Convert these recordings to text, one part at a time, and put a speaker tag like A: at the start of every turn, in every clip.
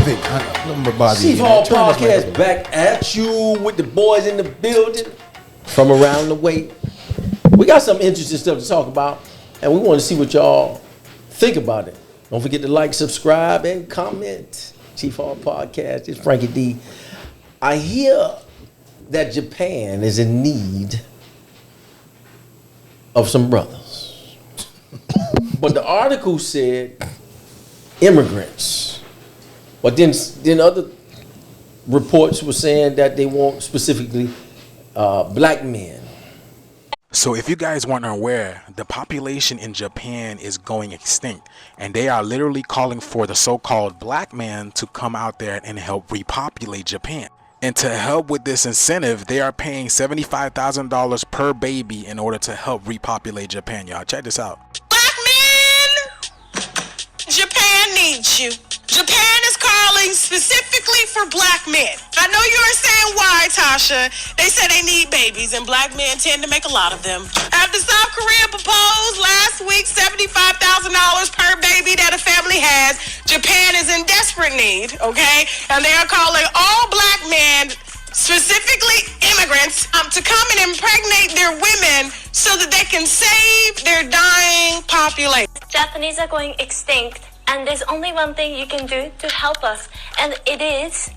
A: Vic, I'm gonna bother you.
B: Chief Hall Podcast back at you with the boys in the building from around the way. We got some interesting stuff to talk about, and we want to see what y'all think about it. Don't forget to like, subscribe, and comment. Chief Hall Podcast, it's Frankie D. I hear that Japan is in need of some brothers. But the article said immigrants. But then other reports were saying that they want specifically black men.
C: So if you guys weren't aware, the population in Japan is going extinct, and they are literally calling for the so-called black man to come out there and help repopulate Japan. And to help with this incentive, they are paying $75,000 per baby in order to help repopulate Japan. Y'all, check this out.
D: Black men, Japan needs you. Japan is calling specifically for black men. I know you are saying why, Tasha. They say they need babies, and black men tend to make a lot of them. After South Korea proposed last week $75,000 per baby that a family has, Japan is in desperate need, okay? And they are calling all black men, specifically immigrants, to come and impregnate their women so that they can save their dying population.
E: Japanese are going extinct. And there's only one thing you can do to help us, and it is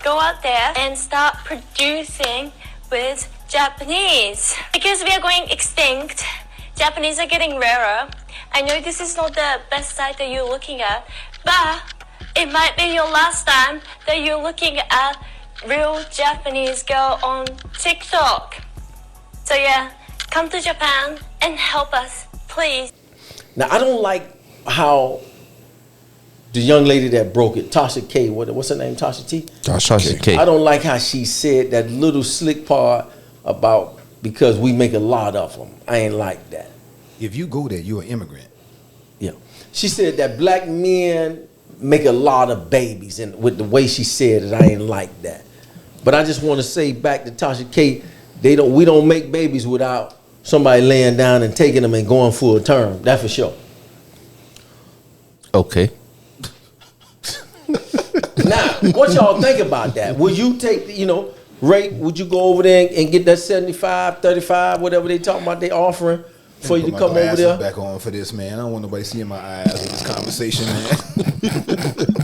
E: go out there and start producing with Japanese. Because we are going extinct, Japanese are getting rarer. I know this is not the best site that you're looking at, but it might be your last time that you're looking at real Japanese girl on TikTok. So yeah, come to Japan and help us, please.
B: Now, I don't like how the young lady that broke it, Tasha K, what's her name, Tasha T?
A: Tasha K.
B: I don't like how she said that little slick part about because we make a lot of them. I ain't like that.
A: If you go there, you're an immigrant.
B: Yeah. She said that black men make a lot of babies, and with the way she said it, I ain't like that. But I just want to say back to Tasha K, we don't make babies without somebody laying down and taking them and going full term. That for sure.
F: Okay.
B: Now, what y'all think about that? Would you take, rate, would you go over there and get that 75, 35, whatever they talking about they offering for you to come over there?
A: Back on for this, man. I don't want nobody seeing my eyes with this conversation, man.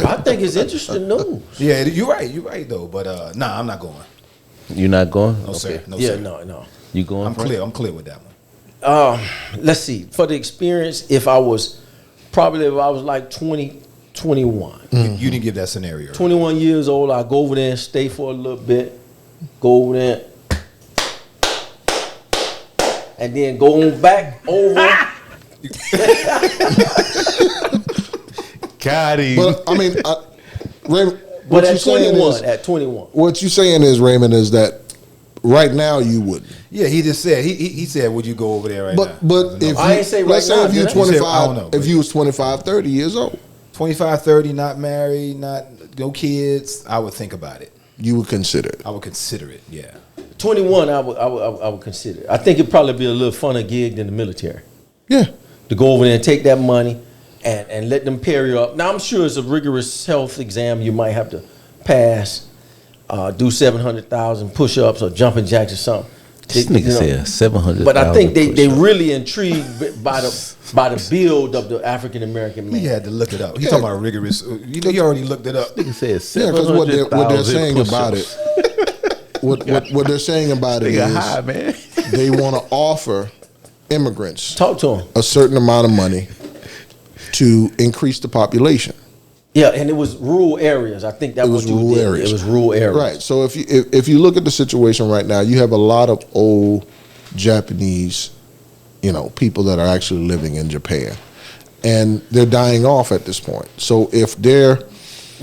B: I think it's interesting news.
A: Yeah, you're right though. But I'm not going.
F: You're not going?
A: No, sir. No,
B: yeah,
A: sir.
B: no.
F: You going?
A: I'm clear with that one.
B: Let's see. For the experience, if I was like 20, 21.
A: You didn't give that scenario.
B: 21 years old, I go over there and stay for a little bit. Go over there. And then go on back over.
F: Got him.
G: But I mean, Raymond,
B: But at 21.
G: What you saying is, Raymond, is that right now you wouldn't.
A: Yeah, he just said he said, would you go over there right now?
G: But if
B: I ain't say
G: let's
B: right
G: say
B: now,
G: if you
B: did I?
G: 25,
A: I don't know,
G: if you was 25, 30 years old,
A: 25, 30, not married, no kids, I would think about it.
G: you would consider it.
A: I would consider it, yeah.
B: 21, I would consider. I think it'd probably be a little funner gig than the military.
G: Yeah.
B: To go over there and take that money and let them pair you up. Now, I'm sure it's a rigorous health exam you might have to pass, do 700,000 push-ups or jumping jacks or something.
F: This nigga said 700,000.
B: But I think they really intrigued by the build of the African American man.
A: He had to look it up. He's talking about rigorous. You already looked it up.
F: Nigga said
G: Yeah, because what they're saying about it, what they're saying about it is
F: high, man.
G: they want to offer immigrants
B: Talk to him.
G: a certain amount of money to increase the population.
B: Yeah, and it was rural areas. I think that was
G: rural areas.
B: It was rural areas.
G: Right. So if you look at the situation right now, you have a lot of old Japanese, people that are actually living in Japan, and they're dying off at this point. So if they're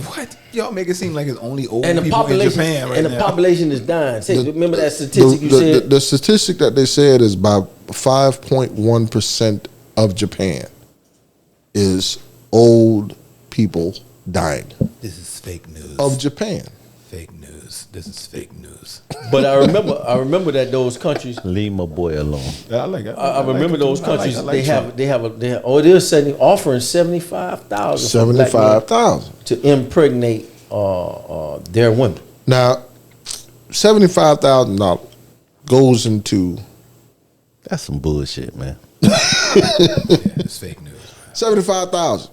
A: What? Y'all make it seem like it's only old
B: And the
A: people in
B: population
A: Japan right
B: and
A: now.
B: the population is dying. Remember that statistic you said?
G: The statistic that they said is by 5.1% of Japan is old people dying
A: This is fake news.
G: of Japan.
A: Fake news. This is fake news.
B: But I remember that those countries.
F: Leave my boy alone.
A: I like it.
B: I remember those countries.
A: I like Trump.
B: they have. It is offering 75,000.
G: 75,000.
B: to impregnate their women.
G: Now, $75,000 goes into
F: That's some bullshit, man.
A: It's fake news.
G: $75,000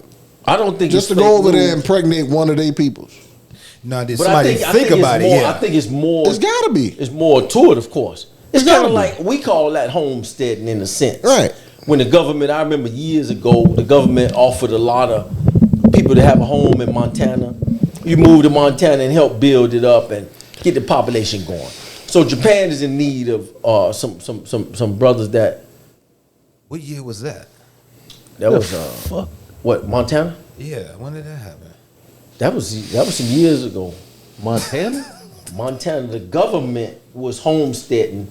B: I don't think
G: just
B: it's
G: to go
B: fake
G: over there
B: news.
G: and impregnate one of their peoples.
A: No, did
B: But
A: somebody
B: I
A: think
B: it's
A: about it?
B: more-
A: Yeah.
B: I think it's more.
G: It's got to be.
B: It's more to it, of course. It's
G: It's
B: kind of
G: gotta be.
B: like we call that homesteading in a sense,
G: Right.
B: When the government, I remember years ago, the government offered a lot of people to have a home in Montana. You move to Montana and help build it up and get the population going. So Japan is in need of some brothers that
A: What year was that?
B: was
F: Fuck.
B: what, Montana?
A: Yeah, when did that happen?
B: That was some years ago.
F: Montana?
B: Montana, the government was homesteading,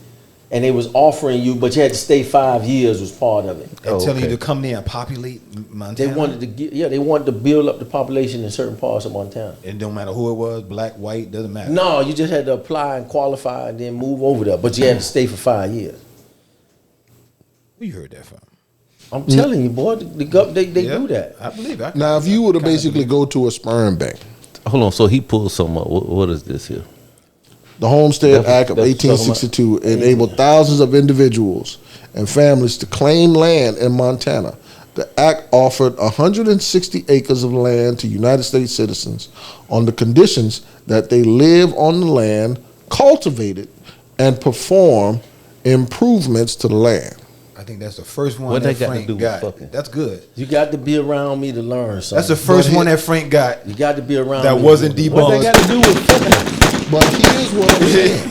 B: and they was offering you, but you had to stay 5 years was part of it.
A: And telling
F: okay.
A: you to come there and populate Montana.
B: They wanted to they wanted to build up the population in certain parts of Montana.
A: It don't matter who it was, black, white, doesn't matter.
B: No, you just had to apply and qualify and then move over there, but you had to stay for 5 years.
A: Who you heard that from?
B: I'm telling you, boy, they
A: Yeah,
B: do that.
A: I believe it.
G: Now, if you were to basically go to a sperm bank,
F: Hold on. So he pulled something up. What is this here?
G: the Homestead
F: That's-
G: Act of
F: that's
G: 1862 enabled thousands of individuals and families to claim land in Montana. The act offered 160 acres of land to United States citizens on the conditions that they live on the land, cultivate it, and perform improvements to the land.
A: I think that's the first one
F: What
A: that
F: they got to
A: Frank
F: do with
A: got.
F: fucking?
A: That's good.
B: You got to be around me to learn something.
A: That's the first
G: But
A: one
G: he-
A: that Frank got
B: You got to be around
A: that
B: me.
A: wasn't
F: What they
A: debunked.
F: got to do with fucking?
G: But here's what I'm saying.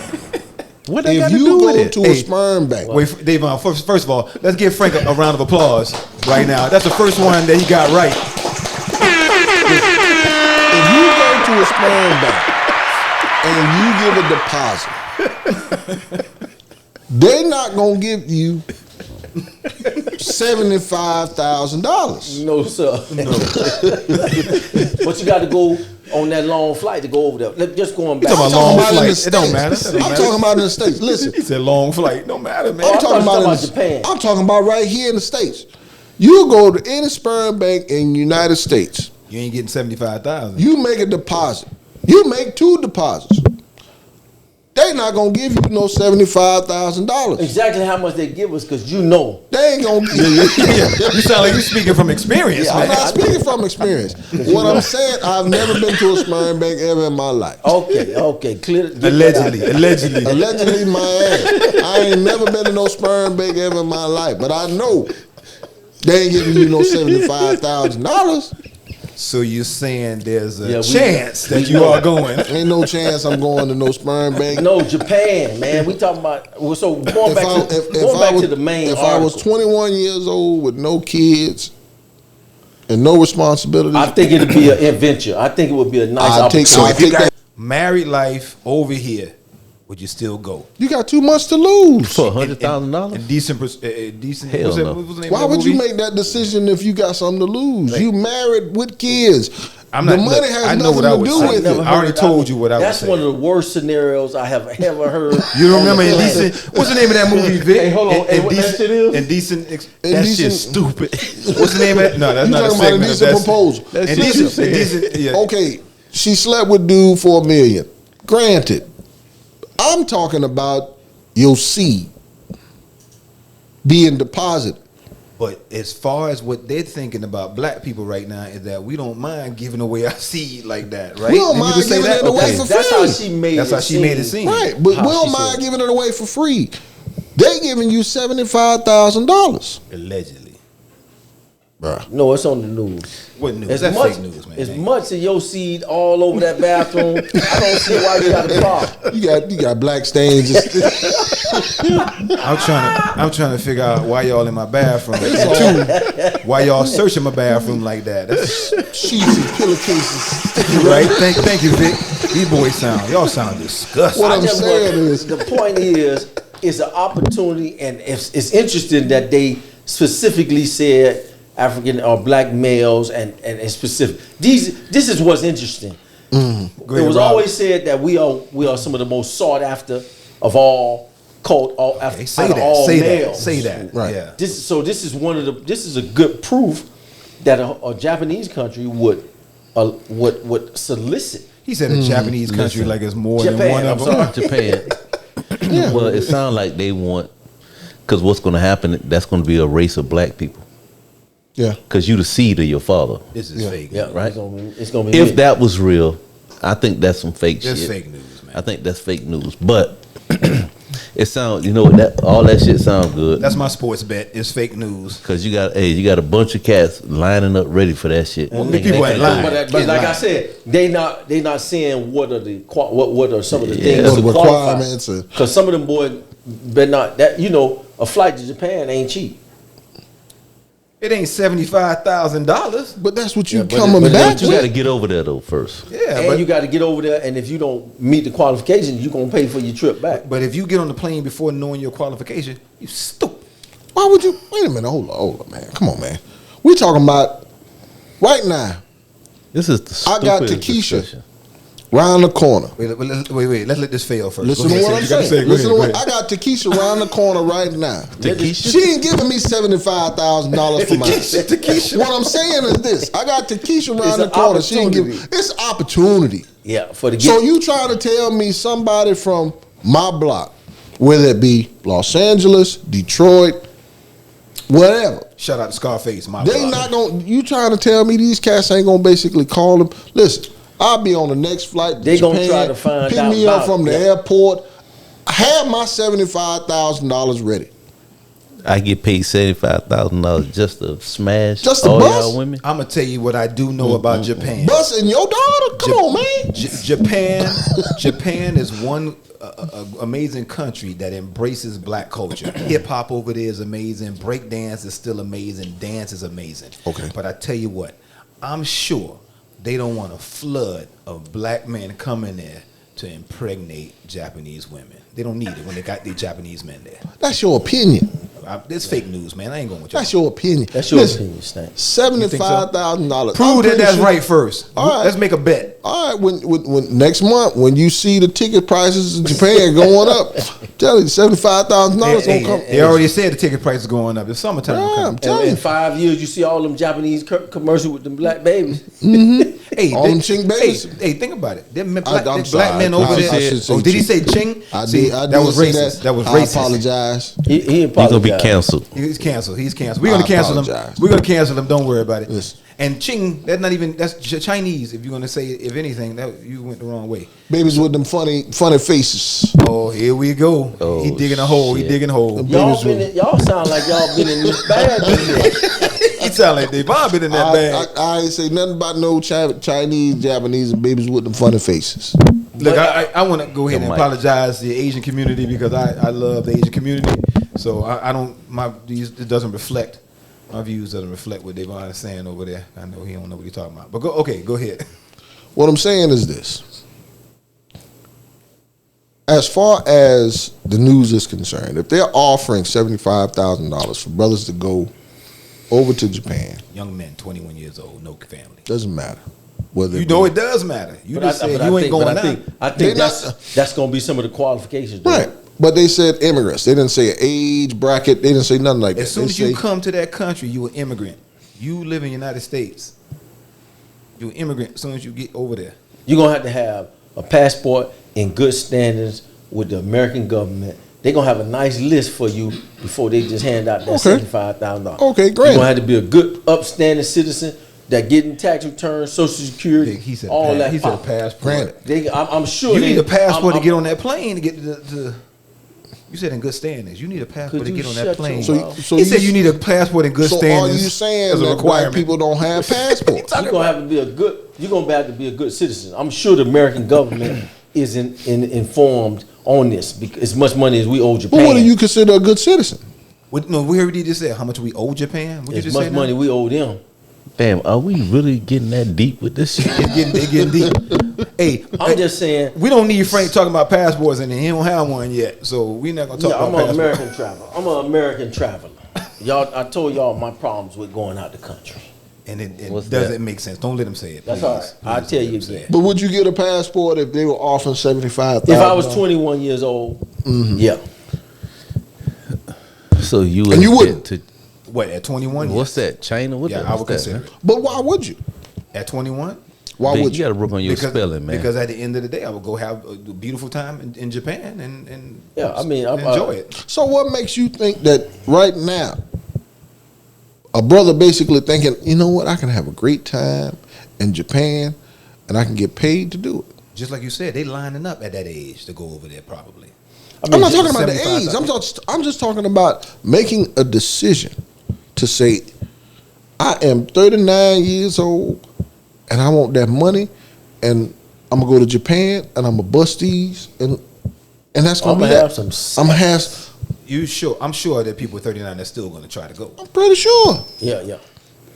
F: What they got
G: If
F: to do
G: you
F: with
G: go
F: it?
G: to a
A: Hey,
G: sperm bank,
A: Wait, Davon, first of all, let's give Frank a round of applause right now. That's the first one that he got right.
G: if you go to a sperm bank and you give a deposit, they're not gonna give you $75,000.
B: No, sir. No. But you got to go on that long flight to go over there. Just going back.
A: talking about
G: I'm
A: long
G: talking about in the
A: flight. It don't matter.
G: States.
A: It don't
G: I'm
A: matter.
G: talking about in the States. Listen,
A: He said long flight. No matter, man.
B: Oh, I
G: I'm
B: thought
G: talking
B: you were
G: about,
B: talking about Japan.
G: I'm talking about right here in the States. You go to any sperm bank in the United States,
A: You ain't getting 75,000.
G: you make a deposit. You make 2 deposits. They not gonna give you no $75,000.
B: Exactly how much they give us, because you know.
G: They ain't gonna give you.
A: You sound like you speaking from experience,
G: I'm
A: man.
G: not speaking from experience. What I'm saying, I've never been to a sperm bank ever in my life.
B: Okay, clear. get that
A: Allegedly,
B: out.
A: allegedly.
G: Allegedly, my ass. I ain't never been to no sperm bank ever in my life, but I know they ain't giving you no $75,000.
A: So you're saying there's a
B: Yeah,
A: chance that you are going.
G: Ain't no chance I'm going to no sperm bank.
B: No, Japan, man. We talking about. So going back to the main.
G: If I was 21 years old with no kids and no responsibility,
B: I think it'd be an adventure. I think it would be a nice
G: I'll take,
B: opportunity.
G: I'll take that.
A: Married life over here, would you still go?
G: You got too much to lose.
F: For $100,000?
A: And decent, decent.
F: Hell
A: what's that,
F: no.
A: what was the name
G: Why
A: of that
G: would you
A: movie?
G: make that decision if you got something to lose? You married with kids.
A: I'm
G: The
A: not-
G: money
A: look,
G: has
A: I know
G: nothing
A: what I
G: to
A: would
G: do
A: say.
G: with
A: Never
G: it.
A: I already told you what I would
B: That's
A: say.
B: one of the worst scenarios I have ever heard.
A: You don't remember
B: on the planet.
A: Indecent? What's the name of that movie, Vic?
B: Hey, hold on. Hey, what that shit is?
A: Indecent. That
G: Indecent-
A: shit's stupid. What's the name of that? No, that's
G: You
A: not a
G: talking about
A: segment.
G: indecent proposal.
F: That's
A: Indecent.
F: shit you
A: Indecent. Yeah.
G: Okay, she slept with dude for $1 million. Granted, I'm talking about your seed being deposited.
A: But as far as what they're thinking about black people right now is that we don't mind giving away our seed like that, right?
G: We don't
A: Didn't you
G: mind
A: just say
G: giving
A: that?
G: it away
A: Okay.
G: for
B: That's
G: free.
B: how she made
A: That's
B: it
A: how she made it seem.
G: Right, but we
B: How
G: don't
B: she
G: mind
B: said it.
G: giving it away for free. They giving you $75,000.
A: Allegedly.
G: Bruh.
B: No, it's on the news.
A: What news?
B: As
A: That's
B: much,
A: fake news, man.
B: as much of your seed all over that bathroom, I don't see why you got a problem.
G: You got black stains.
A: I'm trying to figure out why y'all in my bathroom. And 2, why y'all searching my bathroom like that? That's
G: Sheets and pillowcases.
A: right. Thank you, Vic. These boys y'all sound disgusting.
G: What
B: I
G: I'm
B: just
G: saying
B: want-
G: is-
B: the point is, it's an opportunity, and it's interesting that they specifically said African or black males and specific. This is what's interesting.
A: Go
B: It
A: ahead,
B: was
A: Rob.
B: always said that we are some of the most sought after of all
A: Okay, say that.
B: all
A: Say
B: males.
A: that. Say that.
G: Right.
A: Yeah.
B: This is one of the. This is a good proof that a Japanese country would solicit
A: He said a Japanese country
F: Listen.
A: like it's more
B: Japan,
A: than one
B: I'm
A: of them.
F: Japan. Well, it sounds like they want, because what's going to happen? That's going to be a race of black people.
G: Yeah.
F: Because you the seed of your father.
A: This is fake.
B: Yeah,
F: Right.
B: It's gonna be
F: If
B: big.
F: that was real, I think that's some fake
A: That's
F: shit.
A: fake news, man.
F: I think that's fake news. But it sounds, that all that shit sounds good.
A: That's my sports bet. It's fake news.
F: Because you got a bunch of cats lining up ready for that shit.
A: Well,
F: Thinking
A: people
F: they
A: ain't
F: can-
A: lying.
B: But like
A: Lying.
B: I said, they not saying what are some of the
F: Yeah.
B: things
G: What
B: to
G: the
B: qualify.
G: requirements and-
B: Because some of them boys better not that a flight to Japan ain't cheap.
A: It ain't $75,000.
G: But that's what you
B: Yeah, but
G: coming
B: but
G: back
F: You got to
G: with.
F: get over there though first.
A: Yeah,
B: And
A: but
B: you got to get over there, and if you don't meet the qualifications, you're gonna pay for your trip back.
A: but if you get on the plane before knowing your qualification, you stupid.
G: Why would you? Wait a minute. Hold on, man. Come on, man. We talking about right now.
F: This is the
G: I got
F: stupidest
G: Takesha.
F: discussion.
G: Round the corner.
A: Wait. Let's let this fail first.
G: Listen
A: Go
G: to
A: ahead,
G: what I'm
A: you gotta
G: saying.
A: say. Go
G: Listen to
A: ahead,
G: what
A: go
G: I got. Takesha round the corner right now.
F: Takesha?
G: She ain't giving me $75,000 for mine.
A: Takesha.
G: What I'm saying is this: I got Takesha
B: It's
G: round the
B: an
G: corner. She ain't give.
B: opportunity.
G: It's opportunity.
B: Yeah, for the
G: So you trying to tell me somebody from my block, whether it be Los Angeles, Detroit, whatever,
A: Shout out to Scarface. My
G: they
A: block.
G: not gonna. You trying to tell me these cats ain't gonna basically call them? Listen, I'll be on the next flight. To
B: They gonna
G: Japan,
B: try to find
G: pick
B: out
G: me up
B: about
G: from the
B: it.
G: airport. Have my $75,000 ready.
F: I get paid $75,000 just to smash
G: Just to
F: all
G: bust?
F: y'all women.
A: I'm gonna tell you what I do know about Japan.
G: Busting your daughter? Come on, man.
A: Japan is one amazing country that embraces black culture. Hip hop over there is amazing. Break dance is still amazing. Dance is amazing.
G: Okay.
A: But I tell you what, I'm sure they don't want a flood of black men coming there to impregnate Japanese women. They don't need it when they got their Japanese men there.
G: That's your opinion.
A: This fake news, man. I ain't going with you.
G: That's your opinion.
B: That's your
G: Listen,
B: opinion, Stank.
G: $75,000.
A: Prove that that's right first.
G: All right.
A: Let's make a bet.
G: All right, when next month when you see the ticket prices in Japan going up, tell you $75,000 gonna come.
A: They already said the ticket price is going up. It's summertime.
G: Yeah, I'm
A: coming.
G: telling
B: And
G: you.
B: in 5 years, you see all them Japanese commercials with them black babies.
A: Hey,
G: All them Ching babies.
A: Hey, think about it. Them black,
G: I'm
A: black
G: sorry.
A: men over
G: I
A: there.
G: should say
A: Oh, did he
G: Ching.
A: say Ching?
G: I
A: See,
G: did
A: that was
G: say
A: racist. That was
G: I
A: racist.
G: apologize.
B: He
F: You're going to be
B: apologized.
F: canceled.
A: He's canceled. He's canceled. We're gonna
G: I
A: cancel him.
G: apologize.
A: We're gonna cancel him. Don't worry about it.
G: Listen.
A: And Ching, that's Chinese. If you're gonna say, if anything, that you went the wrong way.
G: Babies with them funny faces.
A: Oh, here we go.
F: Oh,
A: he digging a hole. He
F: shit.
A: digging a hole.
B: Y'all sound like y'all been in this bag before.
A: He sound like they Bob been in that bag.
G: I ain't say nothing about no Chinese, Japanese, and babies with them funny faces.
A: Look, I want to go ahead and
F: Mike.
A: apologize to the Asian community because I love the Asian community. So I don't it doesn't reflect my views. Doesn't reflect what Devon is saying over there. I know he don't know what he's talking about. But go ahead.
G: What I'm saying is this. As far as the news is concerned, if they're offering $75,000 for brothers to go over to Japan,
A: Young men, 21 years old, no family.
G: doesn't matter. Whether
A: You know it does matter. You just said you ain't going out.
B: I
G: They
B: think that's going to be some of the qualifications. though.
G: right. But they said immigrants. They didn't say an age bracket. They didn't say nothing like that.
A: As soon
G: They
A: as you
G: say-
A: come to that country, you an immigrant. You live in the United States. You an immigrant as soon as you get over there.
B: You're going to have a passport in good standards with the American government. They're going to have a nice list for you before they just hand out that
G: Okay.
B: $75,000.
G: Okay, great.
B: You're going to have to be a good, upstanding citizen that getting tax returns, Social Security,
A: He said
B: all that.
A: he said a
B: pop.
A: passport.
G: Granted.
B: I'm sure
A: You
B: they,
A: need a passport
B: I'm-
A: to get on that plane to get to you said in good standings. You need a passport
B: Could
A: to
B: you
A: get on that
B: shut
A: plane.
B: your mouth?
G: So
A: he
G: you-
A: said you need a passport in good
G: So are
A: standings.
G: you saying
A: as a
G: that black
A: requirement.
G: people don't have passports?
B: You're gonna have to be a good. You're gonna have to be a good citizen. I'm sure the American government isn't informed on this because as much money as we owe Japan.
G: But what do you consider a good citizen?
A: No, we already just said how much we owe Japan. What you
B: as
A: just
B: much
A: said
B: money
A: now?
B: we owe them.
F: Damn, are we really getting that deep with this shit?
A: It's getting deep. Hey,
B: I'm just saying.
A: we don't need Frank talking about passports, and he don't have one yet. So we're not gonna talk
B: Yeah,
A: about
B: I'm an
A: passports.
B: American traveler. I'm an American traveler. Y'all, I told y'all my problems with going out the country.
A: And it
F: What's
A: doesn't
F: that?
A: make sense. Don't let him say it.
B: That's
A: please.
B: all right. I'll
A: Please
B: tell
A: don't
B: you
A: let him say
B: again.
A: it.
G: But would you get a passport if they were offering $75,000?
B: If I was 21 years old, yeah.
F: So you
G: And you
F: would
G: wouldn't?
F: to
A: What, at 21?
F: what's that? China? What
A: Yeah,
F: the,
A: I
F: what's
A: would
F: that?
A: consider it.
G: But why would you?
A: At 21?
G: Why would
F: you got to work on your spelling, man.
A: Because at the end of the day, I would go have a beautiful time in Japan and
B: Yeah, I mean,
A: enjoy it.
G: So what makes you think that right now, a brother basically thinking, you know what, I can have a great time in Japan, and I can get paid to do it?
A: Just like you said, they lining up at that age to go over there probably.
G: I'm not talking about the age. I'm just talking about making a decision to say, I am 39 years old and I want that money and I'm gonna go to Japan and I'm gonna bust these and that's gonna be
B: have
G: that.
B: some.
G: I'm gonna have.
A: You sure? I'm sure that people 39 are still going to try to go.
G: I'm pretty sure.
B: Yeah.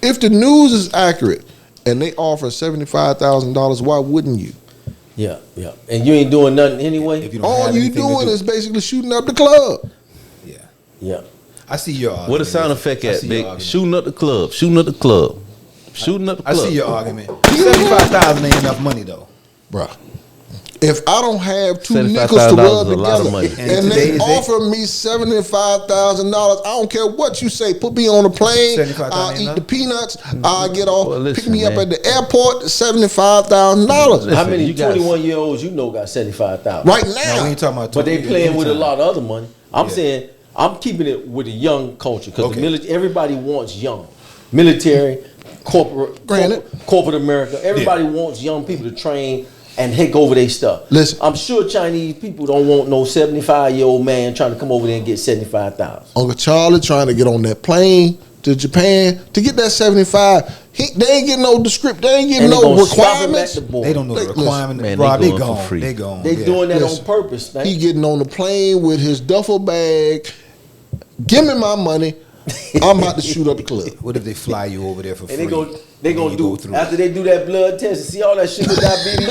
G: If the news is accurate and they offer $75,000, why wouldn't you?
B: Yeah. And you ain't doing nothing anyway.
A: If you don't
G: All
A: have
G: you
A: anything to
G: doing
A: do.
G: is basically shooting up the club.
B: Yeah.
A: I see your argument.
F: What a sound effect
A: I
F: at,
A: see your
F: big?
A: argument.
F: Shooting up the club. Shooting up the club. Shooting up the
A: I
F: club.
A: see your argument. 75,000 ain't enough money though.
G: Bruh. If I don't have two
F: $75,000
G: nickels to rub
F: is a lot of
G: together
F: money.
G: and they offer me $75,000, I don't care what you say. Put me on a plane. I'll eat the peanuts. I'll get off.
F: Well, listen,
G: pick me up
F: man.
G: at the airport. $75,000
B: How many
F: you guys-
B: 21-year-olds you know got 75,000?
G: right
A: Now
G: now.
A: we ain't talking about.
B: But they playing with a
A: anytime.
B: lot of other money. I'm
A: Yeah.
B: saying I'm keeping it with a young culture because
A: Okay.
B: everybody wants young, military,
G: Granted.
B: corporate America. Everybody wants young people to train and take over their stuff.
G: Listen.
B: I'm sure Chinese people don't want no 75-year-old man trying to come over there and get 75,000.
G: Uncle Charlie trying to get on that plane to Japan to get that 75. They ain't getting no descript. They ain't getting
B: And they
G: no
B: gonna stop him
G: requirements.
B: at the border.
A: They don't know the
G: Listen,
A: requirement.
F: man,
A: Rob,
F: they
A: they
F: going for
A: gone.
F: free.
A: They gone.
B: They
A: Yeah.
B: doing that
G: Listen.
B: on purpose.
G: He getting on the plane with his duffel bag. Give me my money. I'm about to shoot up the club.
A: What if they fly you over there for free?
B: And they gonna
A: And you
B: do
A: go through
B: after
A: it?
B: they do that blood test and see all that sugar diabetes.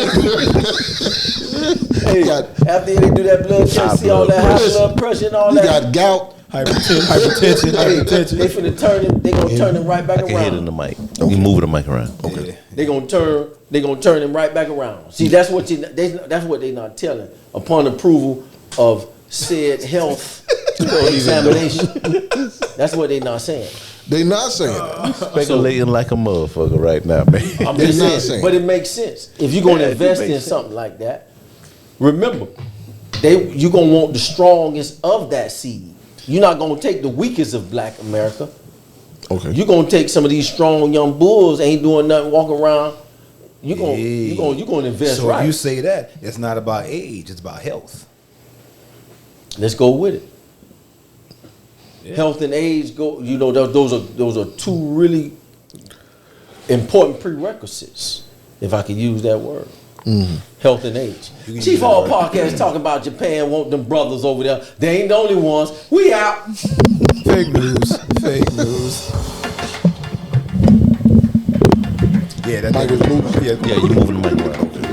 B: Hey, after they do that blood test, see all that high blood pressure and all
G: You
B: that.
G: got gout.
A: hypertension.
B: They finna turn him. They gonna turn him right back
F: I can hit in the
B: around.
F: mic. You moving the mic around.
A: Okay.
B: They gonna turn him right back around. See, that's what that's what they not telling. Upon approval of said health examination, that's what they not saying.
G: They not saying that.
F: Speculating like a motherfucker right now, man.
B: I'm
G: They're
B: just
G: not
B: saying,
G: saying.
B: but it makes sense. If you're gonna
F: Yeah, it
B: invest
F: makes
B: in
F: sense.
B: something like that, remember, you're gonna want the strongest of that seed. You're not gonna take the weakest of Black America.
G: Okay.
B: You're gonna take some of these strong young bulls, ain't doing nothing, walking around. You're gonna invest
A: So
B: right.
A: if you say that, it's not about age, it's about health.
B: Let's go with it. Health and age go. You know, those are two really important prerequisites, if I could use that word. Health and age.
A: You can
B: Chief
A: use that
B: Hall
A: word.
B: Podcast talking about Japan want them brothers over there. They ain't the only ones. We out.
A: Fake news. Fake news. Yeah, that
G: Mike is moving.
A: Yeah,
F: Yeah, you moving the mic around.